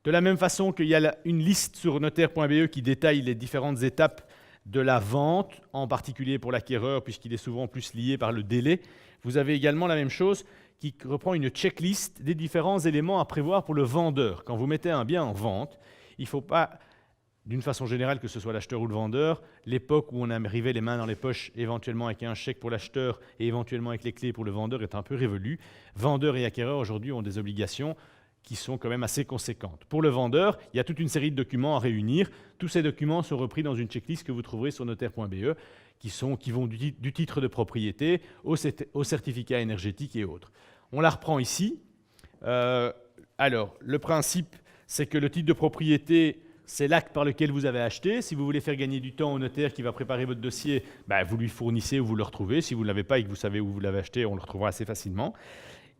De la même façon qu'il y a une liste sur notaire.be qui détaille les différentes étapes de la vente, en particulier pour l'acquéreur, puisqu'il est souvent plus lié par le délai, vous avez également la même chose qui reprend une checklist des différents éléments à prévoir pour le vendeur. Quand vous mettez un bien en vente, il ne faut pas, d'une façon générale, que ce soit l'acheteur ou le vendeur, l'époque où on arrivait les mains dans les poches, éventuellement avec un chèque pour l'acheteur et éventuellement avec les clés pour le vendeur, est un peu révolue. Vendeur et acquéreur aujourd'hui ont des obligations qui sont quand même assez conséquentes. Pour le vendeur, il y a toute une série de documents à réunir. Tous ces documents sont repris dans une checklist que vous trouverez sur notaire.be, qui vont du titre de propriété au certificat énergétique et autres. On la reprend ici. Alors, le principe, c'est que le titre de propriété, c'est l'acte par lequel vous avez acheté. Si vous voulez faire gagner du temps au notaire qui va préparer votre dossier, vous lui fournissez ou vous le retrouvez. Si vous ne l'avez pas et que vous savez où vous l'avez acheté, on le retrouvera assez facilement.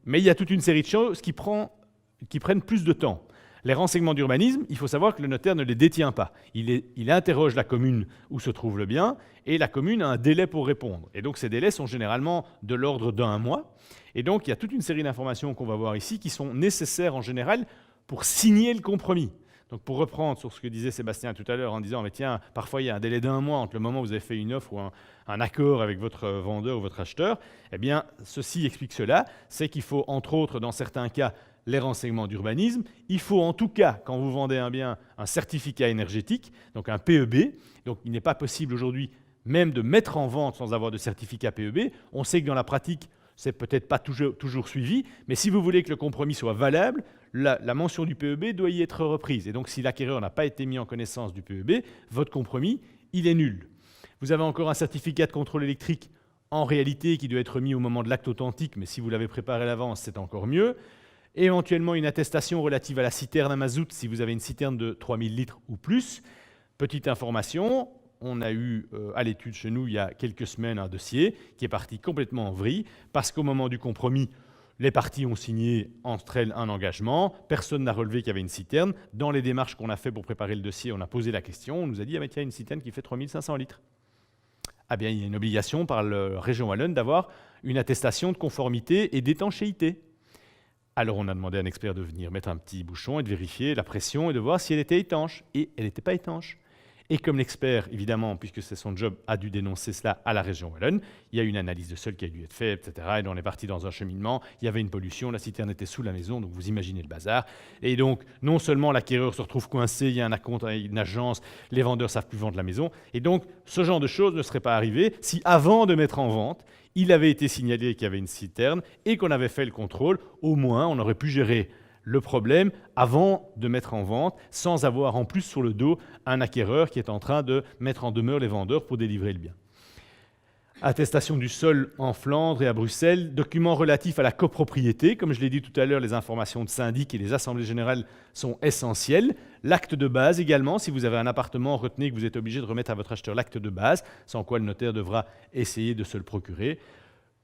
Mais il y a toute une série de choses qui prennent plus de temps. Les renseignements d'urbanisme, il faut savoir que le notaire ne les détient pas. Il interroge la commune où se trouve le bien et la commune a un délai pour répondre. Et donc ces délais sont généralement de l'ordre d'1 mois. Et donc il y a toute une série d'informations qu'on va voir ici qui sont nécessaires en général pour signer le compromis. Donc pour reprendre sur ce que disait Sébastien tout à l'heure en disant « mais tiens, parfois il y a un délai d'1 mois entre le moment où vous avez fait une offre ou un accord avec votre vendeur ou votre acheteur », eh bien ceci explique cela, c'est qu'il faut entre autres dans certains cas les renseignements d'urbanisme. Il faut en tout cas, quand vous vendez un bien, un certificat énergétique, donc un PEB. Donc il n'est pas possible aujourd'hui même de mettre en vente sans avoir de certificat PEB. On sait que dans la pratique, c'est peut-être pas toujours suivi, mais si vous voulez que le compromis soit valable, la mention du PEB doit y être reprise. Et donc si l'acquéreur n'a pas été mis en connaissance du PEB, votre compromis, il est nul. Vous avez encore un certificat de contrôle électrique, en réalité, qui doit être mis au moment de l'acte authentique, mais si vous l'avez préparé à l'avance, c'est encore mieux. Éventuellement une attestation relative à la citerne à mazout si vous avez une citerne de 3000 litres ou plus. Petite information, on a eu à l'étude chez nous il y a quelques semaines un dossier qui est parti complètement en vrille parce qu'au moment du compromis, les parties ont signé entre elles un engagement, personne n'a relevé qu'il y avait une citerne. Dans les démarches qu'on a fait pour préparer le dossier, on a posé la question, on nous a dit « ah mais tiens, une citerne qui fait 3500 litres ». Ah bien, il y a une obligation par la région wallonne d'avoir une attestation de conformité et d'étanchéité. Alors on a demandé à un expert de venir mettre un petit bouchon et de vérifier la pression et de voir si elle était étanche. Et elle n'était pas étanche. Et comme l'expert, évidemment, puisque c'est son job, a dû dénoncer cela à la région wallonne, il y a une analyse de sol qui a dû être faite, etc. Et on est parti dans un cheminement, il y avait une pollution, la citerne était sous la maison, donc vous imaginez le bazar. Et donc, non seulement l'acquéreur se retrouve coincé, il y a un acompte à une agence, les vendeurs ne savent plus vendre la maison. Et donc, ce genre de choses ne serait pas arrivé si, avant de mettre en vente, il avait été signalé qu'il y avait une citerne et qu'on avait fait le contrôle. Au moins, on aurait pu gérer le problème avant de mettre en vente, sans avoir en plus sur le dos un acquéreur qui est en train de mettre en demeure les vendeurs pour délivrer le bien. Attestation du sol en Flandre et à Bruxelles, documents relatifs à la copropriété. Comme je l'ai dit tout à l'heure, les informations de syndic et les assemblées générales sont essentielles. L'acte de base également, si vous avez un appartement, retenez que vous êtes obligé de remettre à votre acheteur l'acte de base, sans quoi le notaire devra essayer de se le procurer.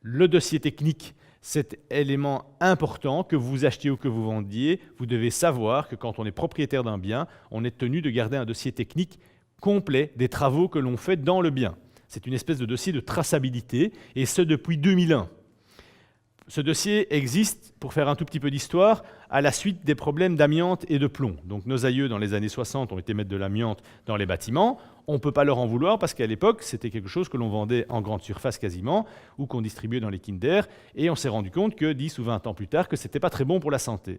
Le dossier technique, cet élément important, que vous achetiez ou que vous vendiez, vous devez savoir que quand on est propriétaire d'un bien, on est tenu de garder un dossier technique complet des travaux que l'on fait dans le bien. C'est une espèce de dossier de traçabilité, et ce depuis 2001. Ce dossier existe, pour faire un tout petit peu d'histoire, à la suite des problèmes d'amiante et de plomb. Donc nos aïeux, dans les années 60, ont été mettre de l'amiante dans les bâtiments. On ne peut pas leur en vouloir parce qu'à l'époque, c'était quelque chose que l'on vendait en grande surface quasiment, ou qu'on distribuait dans les Kinder, et on s'est rendu compte que 10 ou 20 ans plus tard, que ce n'était pas très bon pour la santé.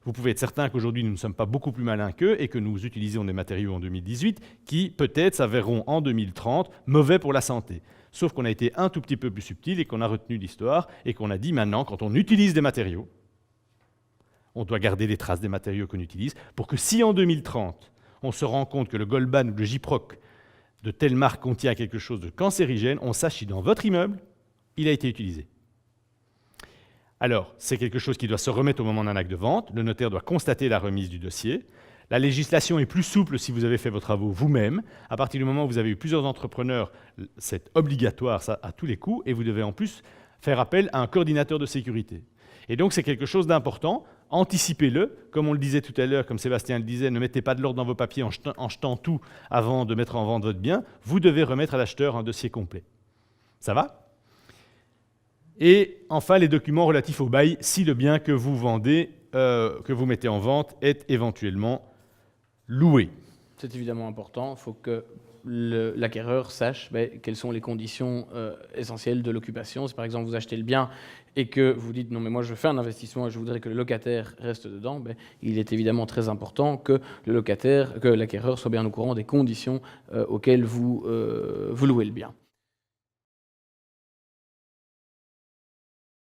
Vous pouvez être certain qu'aujourd'hui, nous ne sommes pas beaucoup plus malins qu'eux et que nous utilisons des matériaux en 2018 qui, peut-être, s'avéreront en 2030 mauvais pour la santé. Sauf qu'on a été un tout petit peu plus subtil et qu'on a retenu l'histoire et qu'on a dit maintenant, quand on utilise des matériaux, on doit garder les traces des matériaux qu'on utilise pour que si en 2030, on se rend compte que le Goldbahn ou le Gyproc de telle marque contient quelque chose de cancérigène, on sache si dans votre immeuble, il a été utilisé. Alors, c'est quelque chose qui doit se remettre au moment d'un acte de vente. Le notaire doit constater la remise du dossier. La législation est plus souple si vous avez fait vos travaux vous-même. À partir du moment où vous avez eu plusieurs entrepreneurs, c'est obligatoire ça, à tous les coups, et vous devez en plus faire appel à un coordinateur de sécurité. Et donc, c'est quelque chose d'important. Anticipez-le. Comme on le disait tout à l'heure, comme Sébastien le disait, ne mettez pas de l'ordre dans vos papiers en jetant tout avant de mettre en vente votre bien. Vous devez remettre à l'acheteur un dossier complet. Ça va ? Et enfin, les documents relatifs au bail, si le bien que vous vendez que vous mettez en vente est éventuellement loué. C'est évidemment important. Il faut que l'acquéreur sache quelles sont les conditions essentielles de l'occupation. Si par exemple vous achetez le bien et que vous dites non mais moi je fais un investissement et je voudrais que le locataire reste dedans, il est évidemment très important que l'acquéreur soit bien au courant des conditions auxquelles vous louez le bien.